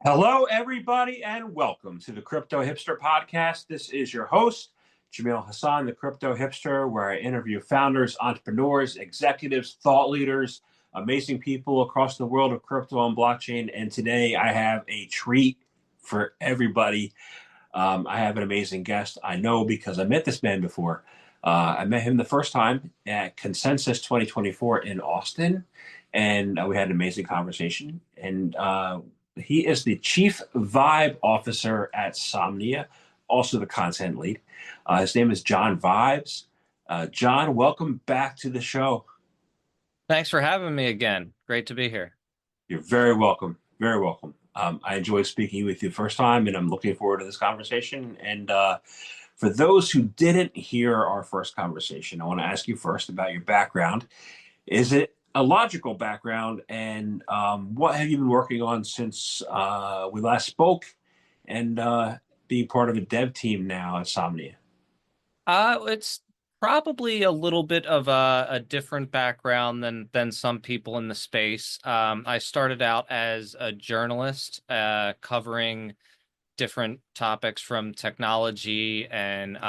Hello, everybody, and welcome to the Crypto Hipster Podcast. This is your host, Jamil Hassan, the Crypto Hipster, where I interview founders, entrepreneurs, executives, thought leaders, amazing people across the world of crypto and blockchain. And today I have a treat for everybody. I have an amazing guest. I know because I met this man before. I met him the first time at Consensus 2024 in Austin, and we had an amazing conversation. And he is the Chief Vibe Officer at Somnia, also the content lead. His name is John Vibes. John, welcome back to the show. Thanks for having me again. Great to be here. You're very welcome. Very welcome. I enjoyed speaking with you the first time, and I'm looking forward to this conversation. And for those who didn't hear our first conversation, I want to ask you first about your background. Is it a logical background? And what have you been working on since we last spoke? And being part of a dev team now at Somnia. It's probably a little bit of a different background than some people in the space. I started out as a journalist, covering different topics from technology and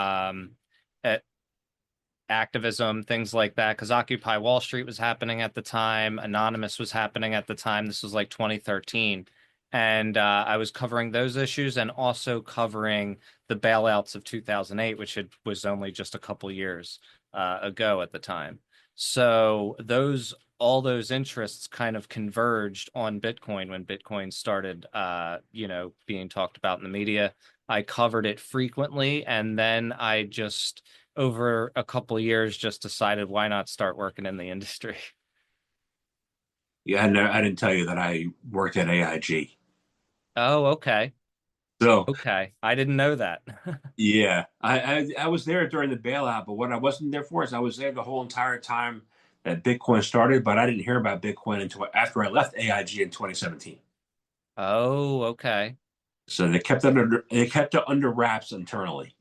activism, things like that, because Occupy Wall Street was happening at the time. Anonymous was happening at the time. This was like 2013. And I was covering those issues and also covering the bailouts of 2008, which was only just a couple years ago at the time. So all those interests kind of converged on Bitcoin when Bitcoin started, being talked about in the media. I covered it frequently, and then I just over a couple of years just decided why not start working in the industry. Yeah, no, I didn't tell you that I worked at AIG. Oh, okay. So Okay. I didn't know that. yeah, I was there during the bailout, but what I wasn't there for is I was there the whole entire time that Bitcoin started, but I didn't hear about Bitcoin until after I left AIG in 2017. Oh, okay. So they kept it under wraps internally.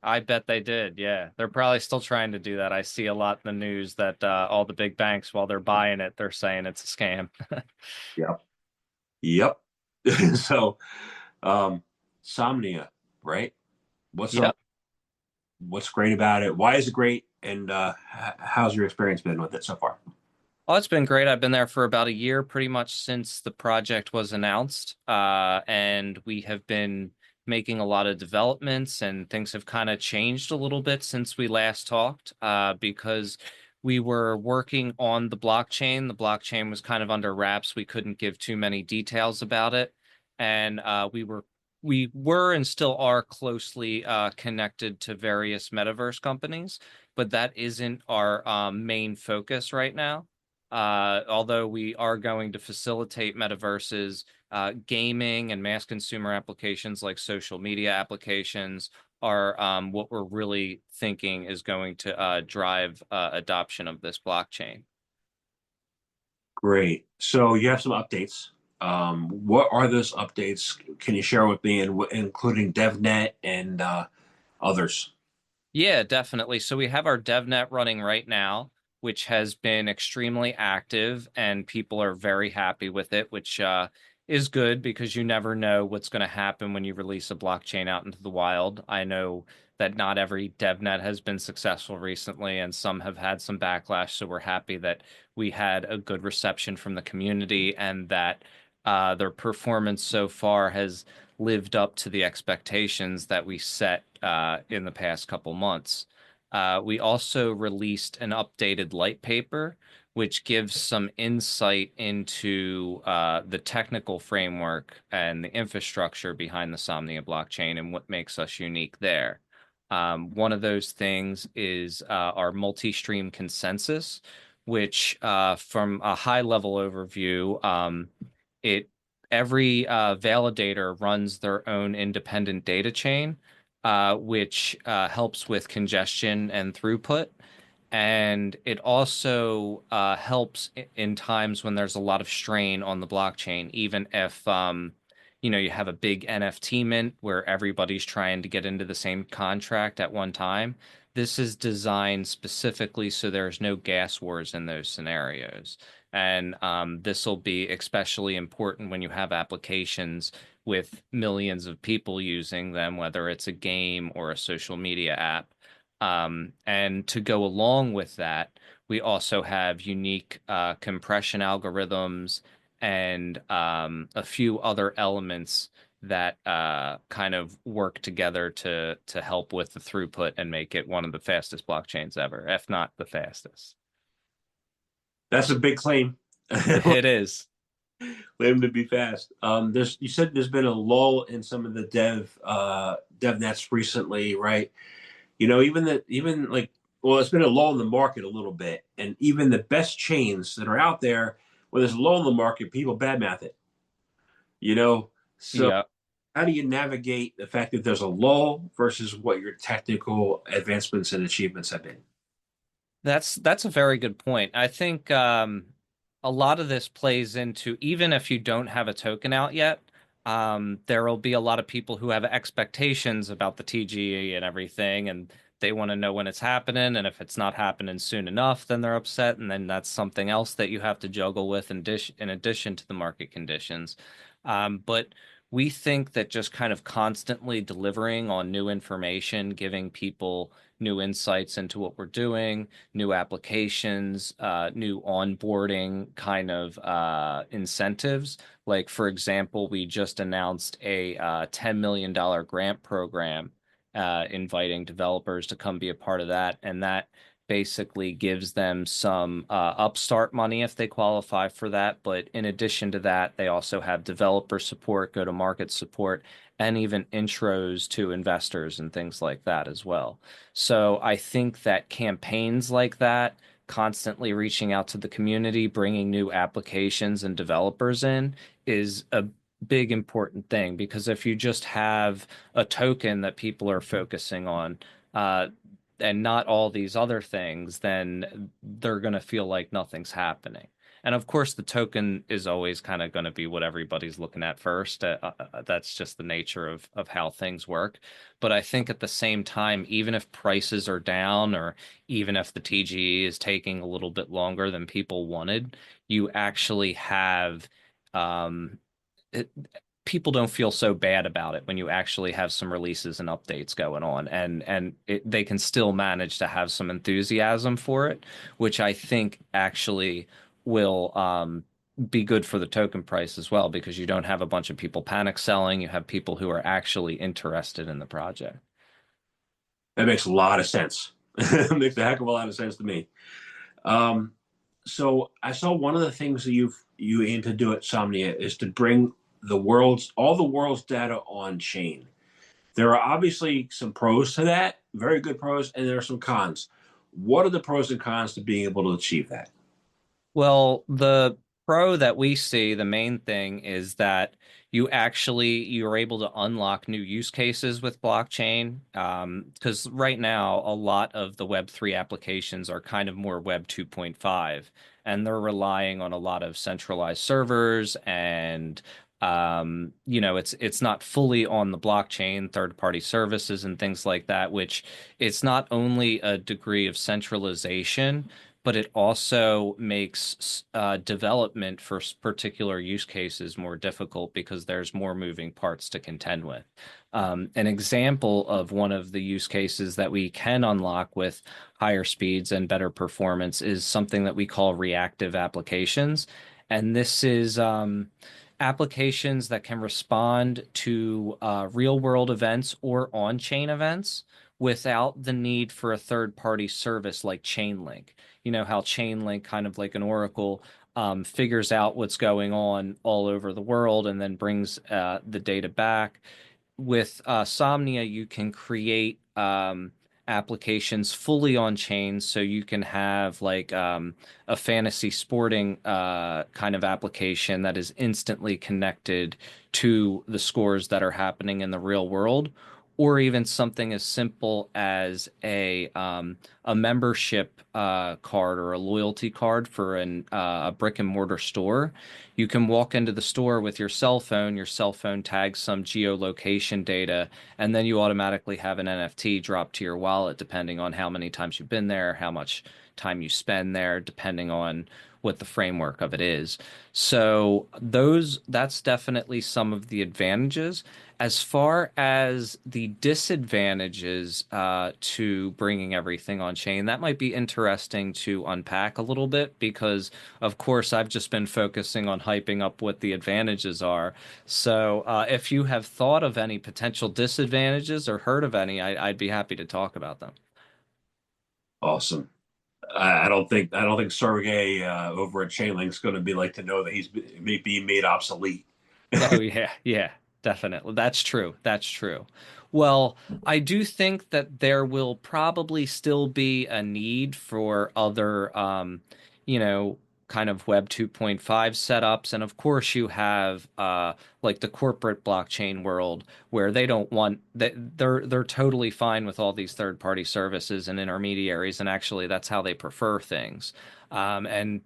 I bet they did. Yeah. They're probably still trying to do that. I see a lot in the news that all the big banks, while they're buying it, they're saying it's a scam. Yep. Yep. So, um, Somnia, right? What's Yep. up? What's great about it? Why is it great? And how's your experience been with it so far? Oh, it's been great. I've been there for about a year, pretty much since the project was announced. And we have been making a lot of developments, and things have kind of changed a little bit since we last talked, because we were working on the blockchain. The blockchain was kind of under wraps. We couldn't give too many details about it. And we were and still are closely connected to various metaverse companies, but that isn't our main focus right now. Although we are going to facilitate metaverses, gaming and mass consumer applications like social media applications are what we're really thinking is going to drive adoption of this blockchain. Great. So you have some updates. What are those updates? Can you share with me, and including DevNet and others? Yeah, definitely. So we have our DevNet running right now, which has been extremely active, and people are very happy with it, which is good because you never know what's going to happen when you release a blockchain out into the wild. I know that not every DevNet has been successful recently, and some have had some backlash. So we're happy that we had a good reception from the community, and that their performance so far has lived up to the expectations that we set in the past couple months. We also released an updated light paper, which gives some insight into the technical framework and the infrastructure behind the Somnia blockchain and what makes us unique there. One of those things is our multi-stream consensus, which, from a high-level overview, it every validator runs their own independent data chain, which helps with congestion and throughput. And it also helps in times when there's a lot of strain on the blockchain, even if you have a big NFT mint where everybody's trying to get into the same contract at one time. This is designed specifically so there's no gas wars in those scenarios. And this will be especially important when you have applications with millions of people using them, whether it's a game or a social media app. And to go along with that, we also have unique compression algorithms and a few other elements that kind of work together to help with the throughput and make it one of the fastest blockchains ever, if not the fastest. That's a big claim. It is. Claim to be fast. You said there's been a lull in some of the dev nets recently, right? Even like, well, it's been a lull in the market a little bit, and even the best chains that are out there, when there's a lull in the market, people badmouth it. You know, so Yeah. how do you navigate the fact that there's a lull versus what your technical advancements and achievements have been? That's a very good point. I think a lot of this plays into even if you don't have a token out yet, there will be a lot of people who have expectations about the TGE and everything, and they want to know when it's happening. And if it's not happening soon enough, then they're upset, and then that's something else that you have to juggle with in addition to the market conditions. But we think that just kind of constantly delivering on new information, giving people new insights into what we're doing, new applications, new onboarding kind of incentives. Like, for example, we just announced a $10 million grant program inviting developers to come be a part of that. And that basically gives them some upstart money if they qualify for that. But in addition to that, they also have developer support, go-to-market support, and even intros to investors and things like that as well. So I think that campaigns like that, constantly reaching out to the community, bringing new applications and developers in, is a big important thing because if you just have a token that people are focusing on, uh, and not all these other things, then they're going to feel like nothing's happening. And of course, the token is always kind of going to be what everybody's looking at first. That's just the nature of how things work. But I think at the same time, even if prices are down or even if the TGE is taking a little bit longer than people wanted, you actually have um, it, people don't feel so bad about it when you actually have some releases and updates going on and they can still manage to have some enthusiasm for it, which I think actually will be good for the token price as well because you don't have a bunch of people panic selling. You have people who are actually interested in the project. That makes a lot of sense. It makes a heck of a lot of sense to me. Um, so I saw one of the things that you aim to do at Somnia is to bring all the world's data on chain. There are obviously some pros to that, very good pros, and there are some cons. What are the pros and cons to being able to achieve that? Well, the pro that we see, the main thing is that you're able to unlock new use cases with blockchain. Because right now a lot of the Web3 applications are kind of more Web 2.5, and they're relying on a lot of centralized servers and it's not fully on the blockchain, third-party services and things like that, which it's not only a degree of centralization but it also makes development for particular use cases more difficult because there's more moving parts to contend with. An example of one of the use cases that we can unlock with higher speeds and better performance is something that we call reactive applications. And this is applications that can respond to real world events or on-chain events without the need for a third-party service like Chainlink. You know how Chainlink, kind of like an Oracle, figures out what's going on all over the world and then brings the data back. With Somnia, you can create applications fully on chain, so you can have like a fantasy sporting kind of application that is instantly connected to the scores that are happening in the real world, or even something as simple as a membership card or a loyalty card for a brick and mortar store. You can walk into the store with your cell phone tags some geolocation data, and then you automatically have an NFT drop to your wallet, depending on how many times you've been there, how much time you spend there, depending on what the framework of it is. So that's definitely some of the advantages. As far as the disadvantages to bringing everything on chain, that might be interesting to unpack a little bit because, of course, I've just been focusing on hyping up what the advantages are. So, if you have thought of any potential disadvantages or heard of any, I'd be happy to talk about them. Awesome. I don't think Sergey over at Chainlink's going to be like to know that being made obsolete. Oh yeah, yeah, definitely. That's true. That's true. Well, I do think that there will probably still be a need for other you know, kind of Web 2.5 setups. And of course you have like the corporate blockchain world where they don't want they're totally fine with all these third-party services and intermediaries, and actually that's how they prefer things. And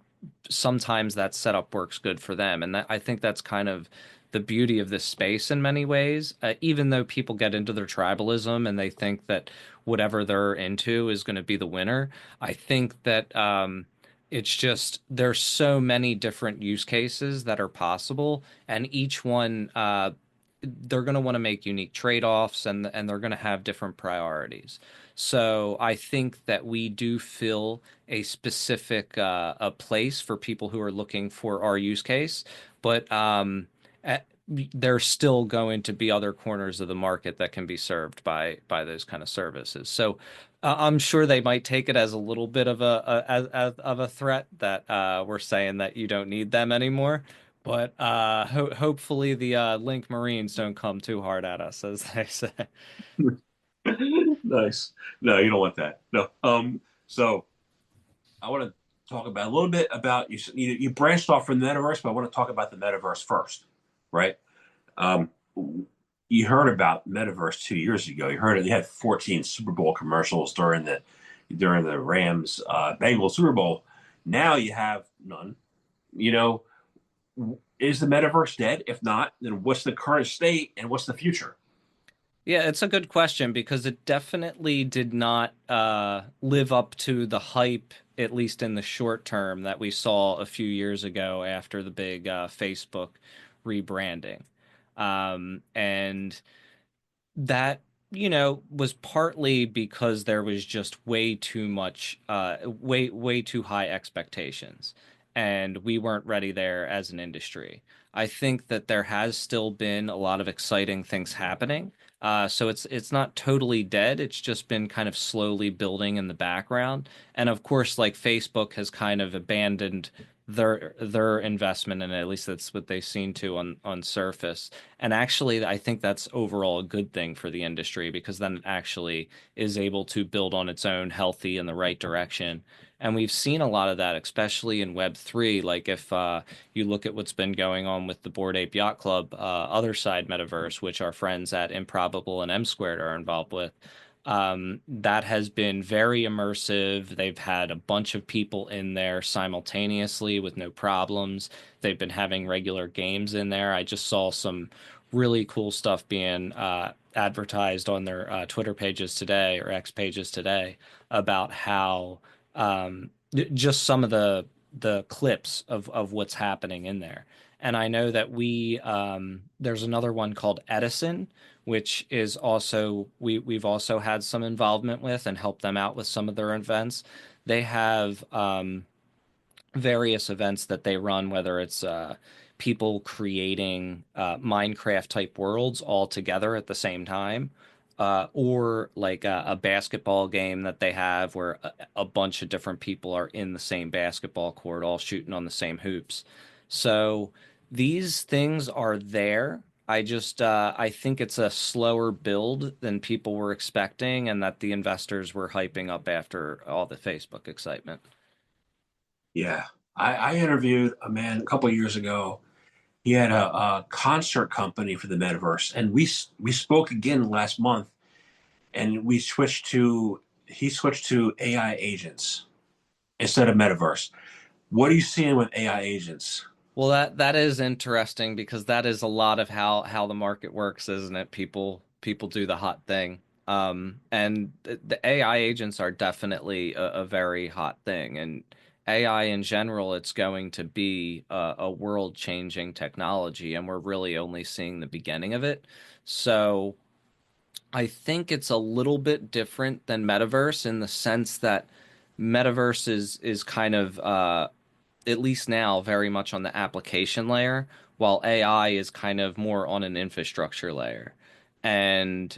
sometimes that setup works good for them. And I think that's kind of the beauty of this space in many ways. Even though people get into their tribalism and they think that whatever they're into is going to be the winner, I think that it's just there's so many different use cases that are possible, and each one they're going to want to make unique trade-offs, and they're going to have different priorities. So I think that we do fill a specific a place for people who are looking for our use case, but there's still going to be other corners of the market that can be served by those kind of services. So I'm sure they might take it as a little bit of of a threat that we're saying that you don't need them anymore. But hopefully the Link Marines don't come too hard at us, as they say. Nice. No, you don't want that. No. So I want to talk about a little bit about you branched off from the metaverse, but I want to talk about the metaverse first, right? Um, you heard about metaverse 2 years ago. You heard it. You had 14 Super Bowl commercials during the Rams Bengals Super Bowl. Now you have none. You know, is the metaverse dead? If not, then what's the current state and what's the future? Yeah, it's a good question because it definitely did not live up to the hype, at least in the short term, that we saw a few years ago after the big Facebook rebranding. And that, was partly because there was just way too much, way too high expectations, and we weren't ready there as an industry. I think that there has still been a lot of exciting things happening. So it's not totally dead. It's just been kind of slowly building in the background. And of course, like Facebook has kind of abandoned their investment, and at least that's what they seem to on surface. And actually, I think that's overall a good thing for the industry because then it actually is able to build on its own healthy in the right direction. And we've seen a lot of that, especially in Web3. Like if you look at what's been going on with the Bored Ape Yacht Club, other side metaverse, which our friends at Improbable and M Squared are involved with, that has been very immersive. They've had a bunch of people in there simultaneously with no problems. They've been having regular games in there. I just saw some really cool stuff being advertised on their Twitter pages today or X pages today about how just some of the clips of what's happening in there. And I know that there's another one called Edison, which is also we've also had some involvement with and helped them out with some of their events. They have various events that they run, whether it's people creating Minecraft type worlds all together at the same time, or like a basketball game that they have where a bunch of different people are in the same basketball court, all shooting on the same hoops. So these things are there. I think it's a slower build than people were expecting, and that the investors were hyping up after all the Facebook excitement. Yeah, I interviewed a man a couple of years ago. He had a concert company for the metaverse, and we spoke again last month, and he switched to AI agents instead of metaverse. What are you seeing with AI agents? Well, that is interesting because that is a lot of how the market works, isn't it? People do the hot thing. And the AI agents are definitely a very hot thing. And AI in general, it's going to be a world-changing technology, and we're really only seeing the beginning of it. So I think it's a little bit different than metaverse in the sense that metaverse is kind of at least now very much on the application layer, while AI is kind of more on an infrastructure layer. And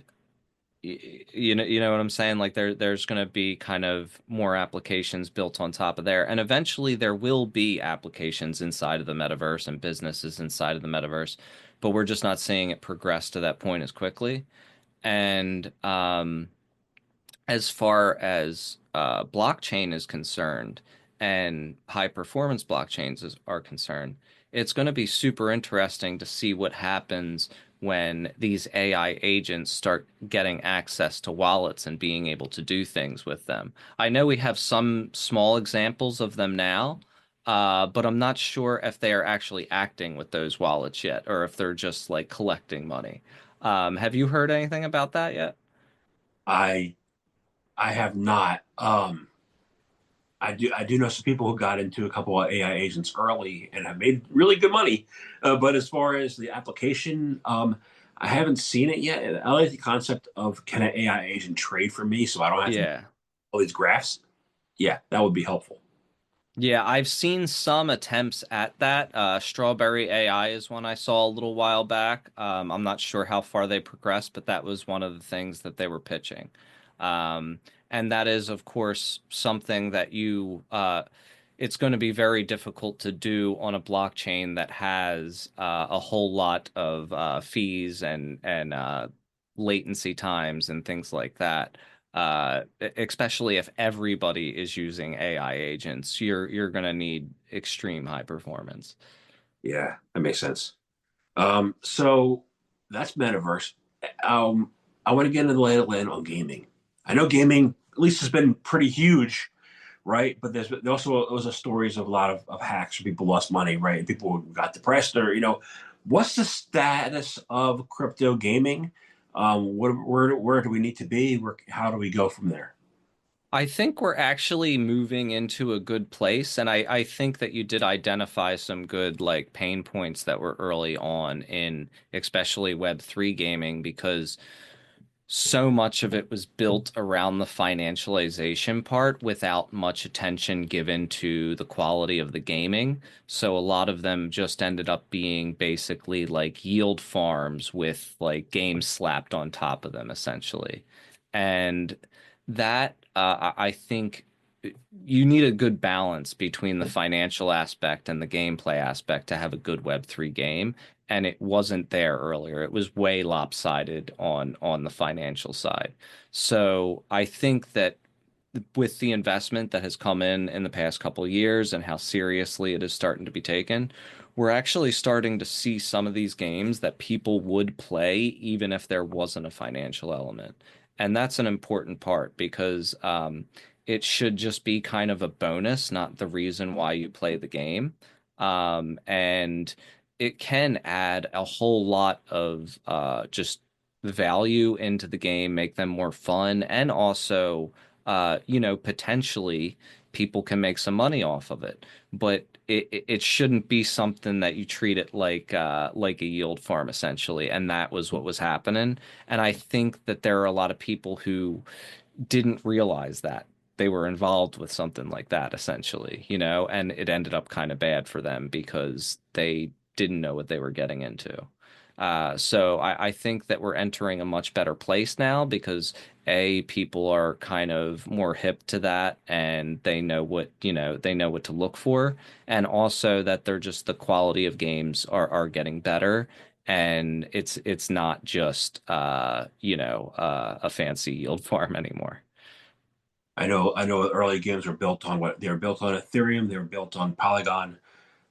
you know what I'm saying? Like there's going to be kind of more applications built on top of there, and eventually there will be applications inside of the metaverse and businesses inside of the metaverse, but we're just not seeing it progress to that point as quickly. And as far as blockchain is concerned and high performance are concerned, it's going to be super interesting to see what happens when these AI agents start getting access to wallets and being able to do things with them. I know we have some small examples of them now, but I'm not sure if they are actually acting with those wallets yet, or if they're just like collecting money. Have you heard anything about that yet? I I have not. I do know some people who got into a couple of AI agents early and have made really good money. But as far as the application, I haven't seen it yet. I like the concept of can an AI agent trade for me so I don't have to Yeah. all these graphs. Yeah, that would be helpful. Yeah, I've seen some attempts at that. Strawberry AI is one I saw a little while back. I'm not sure how far they progressed, but that was one of the things that they were pitching. Um, and that is, of course, something that it's going to be very difficult to do on a blockchain that has a whole lot of fees and latency times and things like that. Especially if everybody is using AI agents, you're going to need extreme high performance. Yeah, that makes sense. So that's metaverse. Um, I want to get into the lay of the land on gaming. I know gaming, at least, has been pretty huge, right? But there's also stories of a lot of hacks where people lost money, right? People got depressed, or what's the status of crypto gaming? Where do we need to be? How do we go from there? I think we're actually moving into a good place, and I think that you did identify some good like pain points that were early on in especially Web3 gaming because so much of it was built around the financialization part without much attention given to the quality of the gaming. So a lot of them just ended up being basically like yield farms with like games slapped on top of them, essentially. And that I think you need a good balance between the financial aspect and the gameplay aspect to have a good Web3 game, and it wasn't there earlier. It was way lopsided on the financial side. So I think that with the investment that has come in the past couple of years and how seriously it is starting to be taken, we're actually starting to see some of these games that people would play even if there wasn't a financial element. And that's an important part because it should just be kind of a bonus, not the reason why you play the game. And it can add a whole lot of just value into the game, make them more fun, and also potentially people can make some money off of it. But it shouldn't be something that you treat it like a yield farm essentially, and that was what was happening. And I think that there are a lot of people who didn't realize that they were involved with something like that essentially, and it ended up kind of bad for them because they didn't know what they were getting into. So I think that we're entering a much better place now because people are kind of more hip to that and they know what to look for. And also that they're just the quality of games are getting better. And it's not just a fancy yield farm anymore. I know early games were built on what they were built on Ethereum, they were built on Polygon.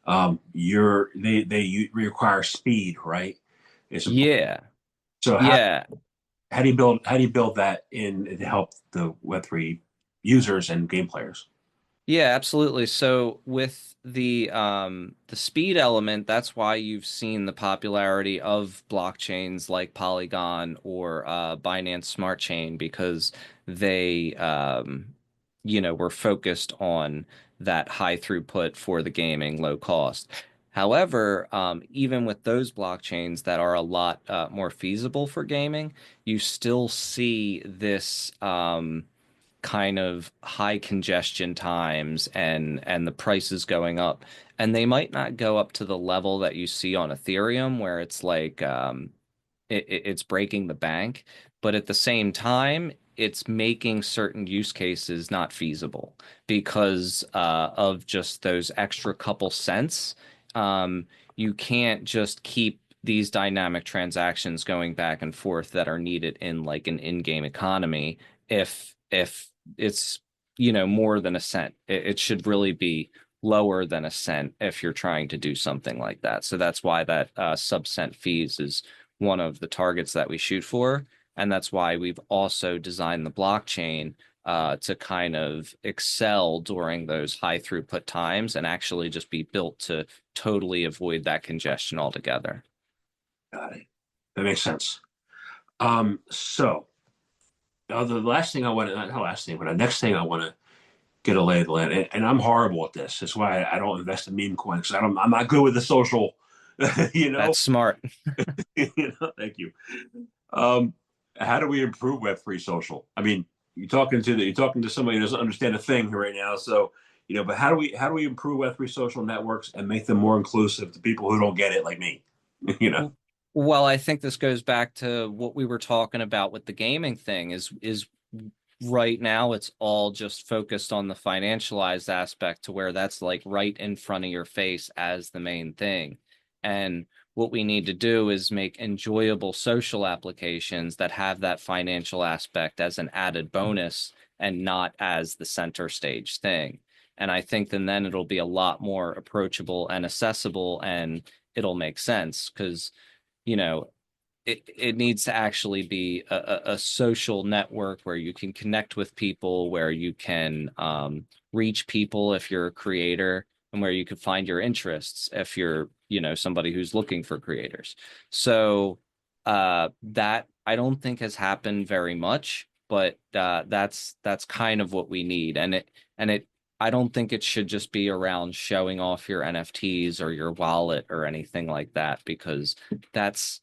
They require speed, right? It's important. Yeah. So Yeah. how do you build that in to help the Web3 users and game players? Yeah, absolutely. So with the speed element, that's why you've seen the popularity of blockchains like Polygon or Binance Smart Chain because they were focused on that high throughput for the gaming, low cost. However, even with those blockchains that are a lot more feasible for gaming, you still see this kind of high congestion times and the prices going up. And they might not go up to the level that you see on Ethereum, where it's like it's breaking the bank, but at the same time, it's making certain use cases not feasible because of just those extra couple cents. You can't just keep these dynamic transactions going back and forth that are needed in like an in-game economy if it's more than a cent. It should really be lower than a cent if you're trying to do something like that. So that's why that sub-cent fees is one of the targets that we shoot for. And that's why we've also designed the blockchain to kind of excel during those high throughput times and actually just be built to totally avoid that congestion altogether. Got it. That makes sense. So the last thing I want to, not the last thing, but the next thing I want to get a lay of the land, and I'm horrible at this. That's why I don't invest in meme coins. I'm not good with the social, you know. That's smart. Thank you. Um, how do we improve Web3 social? I mean, you're talking to somebody who doesn't understand a thing right now. So, but how do we improve Web3 social networks and make them more inclusive to people who don't get it, like me? you know. Well, I think this goes back to what we were talking about with the gaming thing is right now it's all just focused on the financialized aspect to where that's like right in front of your face as the main thing. And what we need to do is make enjoyable social applications that have that financial aspect as an added bonus and not as the center stage thing. And I think then it'll be a lot more approachable and accessible and it'll make sense because you know, it needs to actually be a social network where you can connect with people, where you can reach people if you're a creator, and where you can find your interests if you're, somebody who's looking for creators. So that I don't think has happened very much, but that's kind of what we need. And it I don't think it should just be around showing off your NFTs or your wallet or anything like that, because that's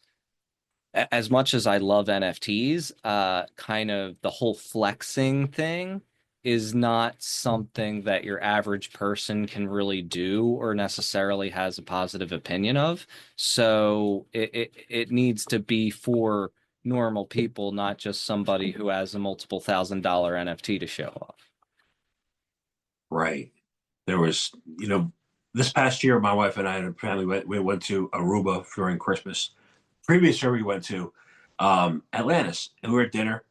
as much as I love NFTs, kind of the whole flexing thing is not something that your average person can really do or necessarily has a positive opinion of. So it needs to be for normal people, not just somebody who has a multiple $1,000 NFT to show off. Right. There was, this past year, my wife and I and a family we went to Aruba during Christmas. Previous year, we went to Atlantis, and we were at dinner,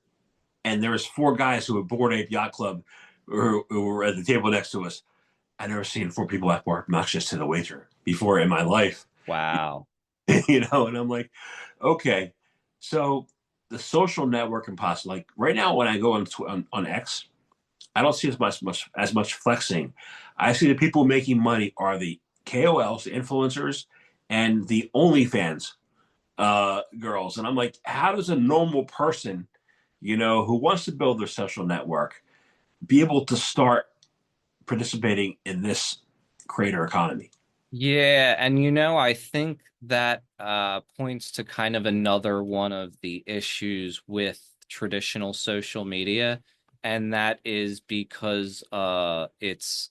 and there was four guys who were Bored Ape Yacht Club who were at the table next to us. I never seen four people act more obnoxious to the waiter before in my life, Wow. and I'm like, okay, so the social network impossible. Like right now, when I go on X, I don't see as much flexing. I see the people making money are the KOLs, the influencers, and the OnlyFans girls. And I'm like, how does a normal person, who wants to build their social network, be able to start participating in this creator economy? Yeah, and I think that points to kind of another one of the issues with traditional social media, and that is because it's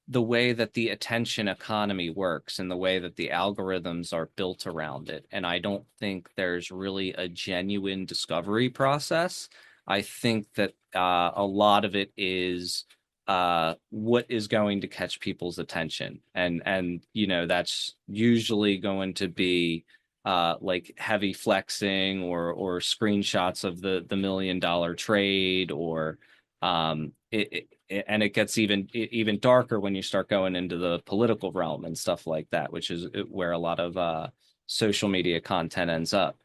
the way that the attention economy works and the way that the algorithms are built around it. And I don't think there's really a genuine discovery process. I think that a lot of it is what is going to catch people's attention, and that's usually going to be like heavy flexing or screenshots of the $1 million trade or and it gets even darker when you start going into the political realm and stuff like that, which is where a lot of social media content ends up.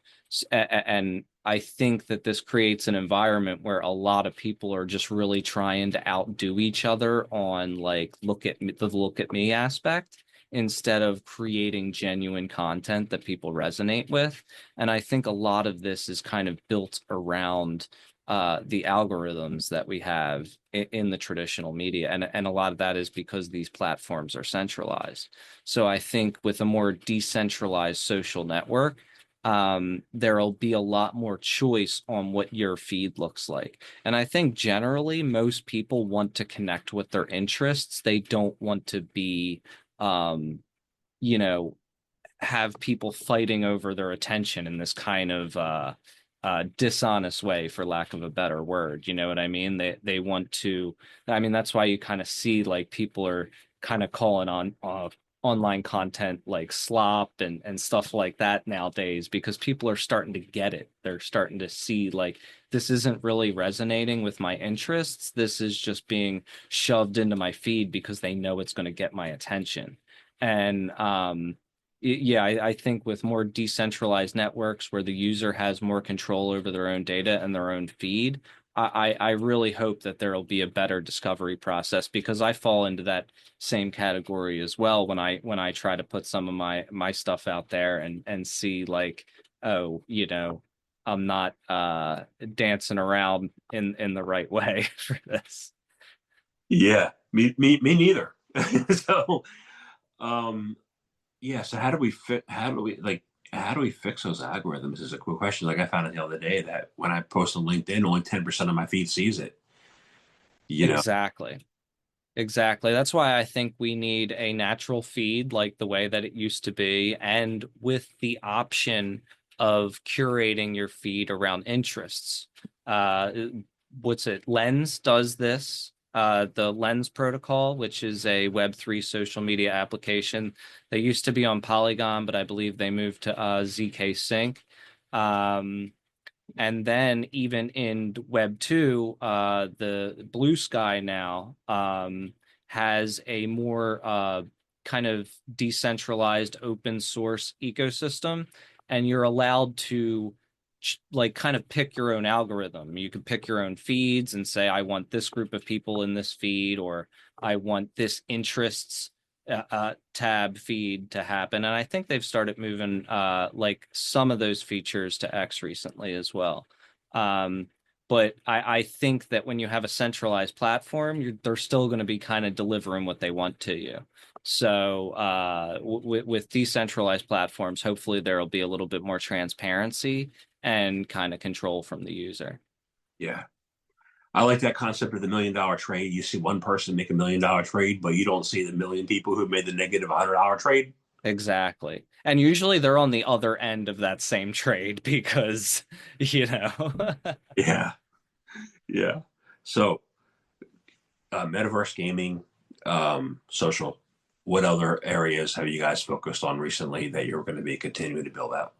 And I think that this creates an environment where a lot of people are just really trying to outdo each other on like the look at me aspect instead of creating genuine content that people resonate with. And I think a lot of this is kind of built around the algorithms that we have in the traditional media, and a lot of that is because these platforms are centralized. So I think with a more decentralized social network, there'll be a lot more choice on what your feed looks like. And I think generally most people want to connect with their interests. They don't want to be, um, you know, have people fighting over their attention in this kind of dishonest way, for lack of a better word. You know what I mean? They want to. I mean, that's why you kind of see like people are kind of calling on online content like slop and stuff like that nowadays, because people are starting to get it. They're starting to see like this isn't really resonating with my interests. This is just being shoved into my feed because they know it's going to get my attention. And yeah, I think with more decentralized networks where the user has more control over their own data and their own feed, I really hope that there will be a better discovery process, because I fall into that same category as well when I try to put some of my stuff out there and see like, oh, I'm not dancing around in the right way for this. Yeah, me neither. So, um, yeah. So how do we fit? How do we like? How do we fix those algorithms? Is a quick question. Like I found out the other day that when I post on LinkedIn, only 10% of my feed sees it. You know? Exactly. Exactly. That's why I think we need a natural feed like the way that it used to be, and with the option of curating your feed around interests. Uh, what's it? Lens does this. The Lens protocol, which is a Web3 social media application. They used to be on Polygon, but I believe they moved to ZK Sync. Um, and then even in Web 2, the Blue Sky now has a more kind of decentralized open source ecosystem. And you're allowed to like kind of pick your own algorithm. You can pick your own feeds and say, I want this group of people in this feed, or I want this interests tab feed to happen. And I think they've started moving like some of those features to X recently as well. Um, but I think that when you have a centralized platform, they're still going to be kind of delivering what they want to you. So with decentralized platforms, hopefully there will be a little bit more transparency and kind of control from the user. Yeah. I like that concept of the $1 million trade. You see one person make $1 million trade, but you don't see the million people who made the negative $100 trade. Exactly. And usually they're on the other end of that same trade because, you know. Yeah, yeah. So, metaverse gaming, social. What other areas have you guys focused on recently that you're going to be continuing to build out?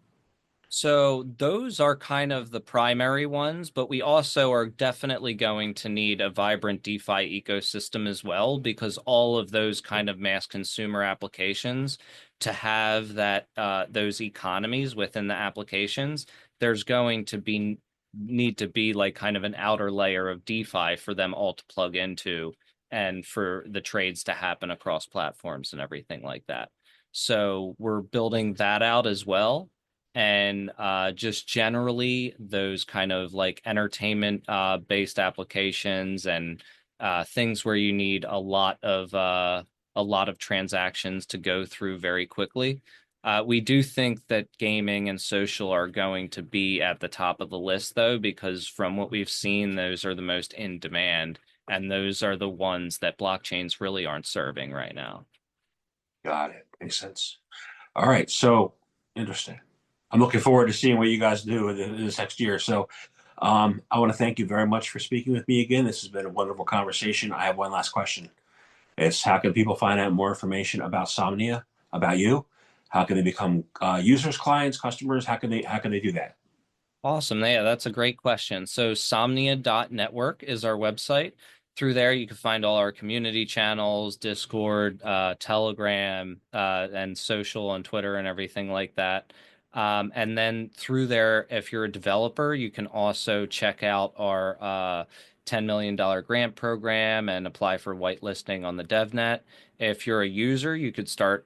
So those are kind of the primary ones, but we also are definitely going to need a vibrant DeFi ecosystem as well, because all of those kind of mass consumer applications, to have that those economies within the applications, there's going to be need to be like kind of an outer layer of DeFi for them all to plug into, and for the trades to happen across platforms and everything like that. So we're building that out as well. And just generally those kind of like entertainment based applications, and things where you need a lot of transactions to go through very quickly. We do think that gaming and social are going to be at the top of the list, though, because from what we've seen, those are the most in demand, and those are the ones that blockchains really aren't serving right now. Got it. Makes sense. All right. So interesting. I'm looking forward to seeing what you guys do in this next year. So, I want to thank you very much for speaking with me again. This has been a wonderful conversation. I have one last question. It's how can people find out more information about Somnia, about you? How can they become users, clients, customers? How can they do that? Awesome. Yeah, that's a great question. So Somnia.network is our website. Through there, you can find all our community channels, Discord, Telegram, and social on Twitter and everything like that. And then through there, if you're a developer, you can also check out our $10 million grant program and apply for whitelisting on the DevNet. If you're a user, you could start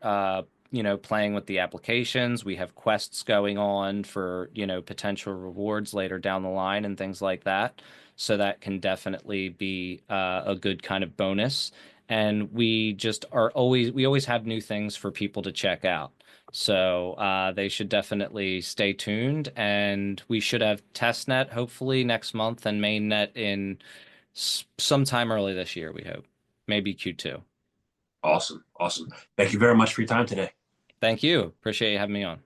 playing with the applications. We have quests going on for, potential rewards later down the line and things like that. So that can definitely be a good kind of bonus. And we always have new things for people to check out. So they should definitely stay tuned. And we should have testnet hopefully next month and mainnet in sometime early this year, we hope. Maybe Q2. Awesome. Awesome. Thank you very much for your time today. Thank you. Appreciate you having me on.